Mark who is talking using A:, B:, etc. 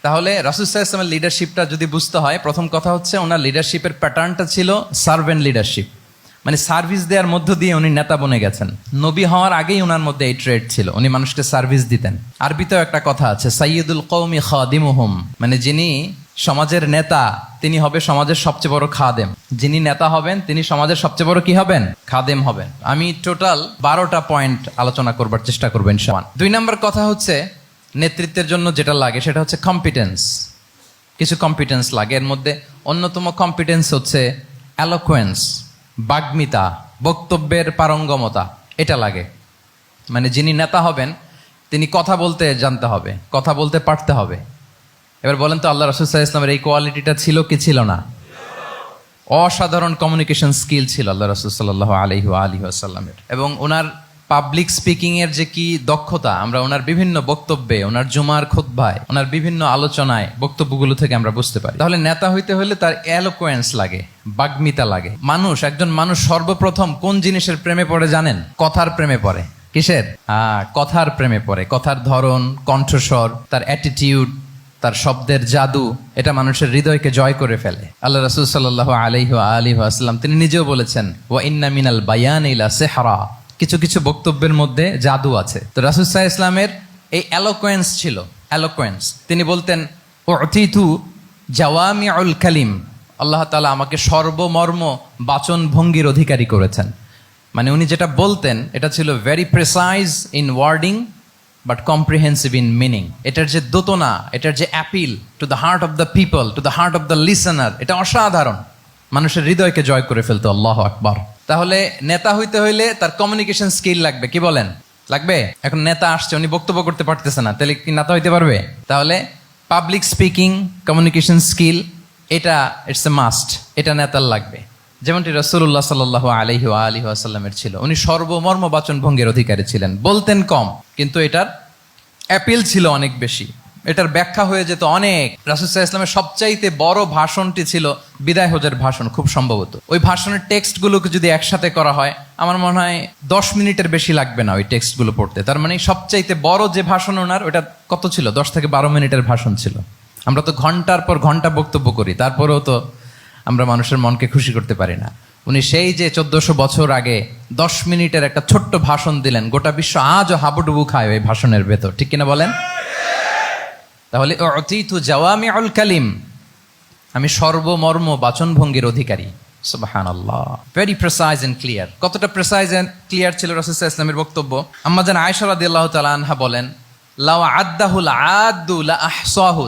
A: তাহলে রাসূল সাল্লাল্লাহু আলাইহি ওয়াসাল্লামের লিডারশিপটা যদি বুঝতে হয়, প্রথম কথা হচ্ছে ওনার লিডারশিপের প্যাটার্নটা ছিল সার্ভেন্ট লিডারশিপ, মানে সার্ভিস দেওয়ার মধ্য দিয়ে উনি নেতা বনে গেছেন। নবী হওয়ার আগেই ওনার মধ্যে এই ট্রেড ছিল, উনি মানুষকে সার্ভিস দিতেন। আরবিতেও একটা কথা আছে, সাইয়্যিদুল কওমি খাদিমুহুম, মানে যিনি সমাজের নেতা তিনি হবে সমাজের সবচেয়ে বড় খাদেম। যিনি নেতা হবেন তিনি সমাজের সবচেয়ে বড় কি হবেন? খাদেম হবেন। আমি টোটাল 12টা পয়েন্ট আলোচনা করবার চেষ্টা করবো ইনশাআল্লাহ। 2 নম্বর কথা হচ্ছে নেতৃত্বের জন্য যেটা লাগে সেটা হচ্ছে কম্পিটেন্স। কিছু কম্পিটেন্স লাগে, এর মধ্যে অন্যতম কম্পিটেন্স হচ্ছে অ্যালোকুয়েন্স, বাগ্মিতা, বক্তব্যের পারঙ্গমতা, এটা লাগে। মানে যিনি নেতা হবেন তিনি কথা বলতে জানতে হবে, কথা বলতে পারতে হবে। এবার বলেন তো, আল্লাহ রাসূল সাল্লাল্লাহু আলাইহি ওয়াসাল্লামের এই কোয়ালিটিটা ছিল কি ছিল না? অসাধারণ কমিউনিকেশন স্কিল ছিল আল্লাহ রাসূল সাল্লাল্লাহু আলাইহি ওয়াসাল্লামের। এবং ওনার পাবলিক স্পিকিং এর যে কি দক্ষতা, আমরা ওনার বিভিন্ন বক্তব্যে, ওনার জুমার খুতবায়, ওনার বিভিন্ন আলোচনায়, বক্তব্যগুলো থেকে আমরা বুঝতে পারি। তাহলে নেতা হইতে হলে তার এলোকোয়েন্স লাগে, বাগ্মিতা লাগে। একজন মানুষ সর্বপ্রথম কোন জিনিসের প্রেমে পড়ে জানেন? কথার প্রেমে পড়ে। কিসের? কথার প্রেমে পড়ে। কথার ধরন, কণ্ঠস্বর, তার অ্যাটিটিউড, তার শব্দের জাদু, এটা মানুষের হৃদয়কে জয় করে ফেলে। আল্লাহ রাসূল সাল্লাল্লাহু আলাইহি ওয়াসাল্লাম তিনি নিজেও বলেছেন, ওয়া ইন্না মিনাল বায়ানি লা সিহরা, কিছু কিছু বক্তব্যের মধ্যে জাদু আছে। তো রাসূল সাল্লাল্লাহু আলাইহি ওয়াসাল্লামের এই এলোকোয়েন্স ছিল, এলোকোয়েন্স। তিনি বলতেন, উতিতু জাওয়ামিউল কালিম, আল্লাহ তাআলা আমাকে সর্বমর্ম বাচন ভঙ্গির অধিকারী করেছেন। মানে উনি যেটা বলতেন এটা ছিল very precise in wording but comprehensive in meaning. এটার যে দোতনা, এটার যে appeal to the heart of the people, to the heart of the listener, এটা অসাধারণ, মানুষের হৃদয়কে জয় করে ফেলতো। আল্লাহু আকবার। তাহলে নেতা হইতে হইলে তার কমিউনিকেশন স্কিল লাগবে, কি বলেন? লাগবে। এখন নেতা আসছে, উনি বক্তব্য করতে পারতেছে না, তাহলে কি নেতা হইতে পারবে? তাহলে পাবলিক স্পিকিং, কমিউনিকেশন স্কিল, এটা ইটস এ মাস্ট, এটা নেতার লাগবে। যেমনটি রাসূলুল্লাহ সাল্লাল্লাহু আলাইহি ওয়াসাল্লামের ছিল। উনি সর্বমর্ম বাচন ভঙ্গির অধিকারী ছিলেন। বলতেন কম, কিন্তু এটার অ্যাপিল ছিল অনেক বেশি, এটার ব্যাখ্যা হয়ে যেত অনেক। রাসূল সাল্লাল্লাহু আলাইহি ওয়াসাল্লামের সবচাইতে বড় ভাষণটি ছিল বিদায় হজের ভাষণ, খুব সম্ভবত। ওই ভাষণের টেক্সটগুলোকে যদি একসাথে করা হয়, আমার মনে হয় 10 মিনিটের বেশি লাগবে না ওই টেক্সটগুলো পড়তে। তার মানে সবচাইতে বড় যে ভাষণ ওনার, ওটা কত ছিল? 10 থেকে 12 মিনিটের ভাষণ ছিল। আমরা তো ঘন্টার পর ঘন্টা বক্তব্য করি, তারপরেও তো আমরা মানুষের মনকে খুশি করতে পারি না। উনি সেই যে 1400 বছর আগে 10 মিনিটের একটা ছোট্ট ভাষণ দিলেন, গোটা বিশ্ব আজও হাবুডুবু খায় ওই ভাষণের ভেতর, ঠিক কিনা বলেন? তাহলে উতিতু জাওয়ামিউল কালিম, আমি সর্বমর্ম বাচনভঙ্গির অধিকারী। সুবহানাল্লাহ, ভেরি প্রেসাইজ এন্ড ক্লিয়ার। কতটা প্রেসাইজ এন্ড ক্লিয়ার ছিল রাসূল সাল্লাল্লাহু আলাইহি ওয়াসাল্লামের বক্তব্য? আম্মা জান আয়েশা রাদিয়াল্লাহু তাআলা আনহা বলেন, লাউ আদ্দাহুল আদ্দু লা আহসাহু,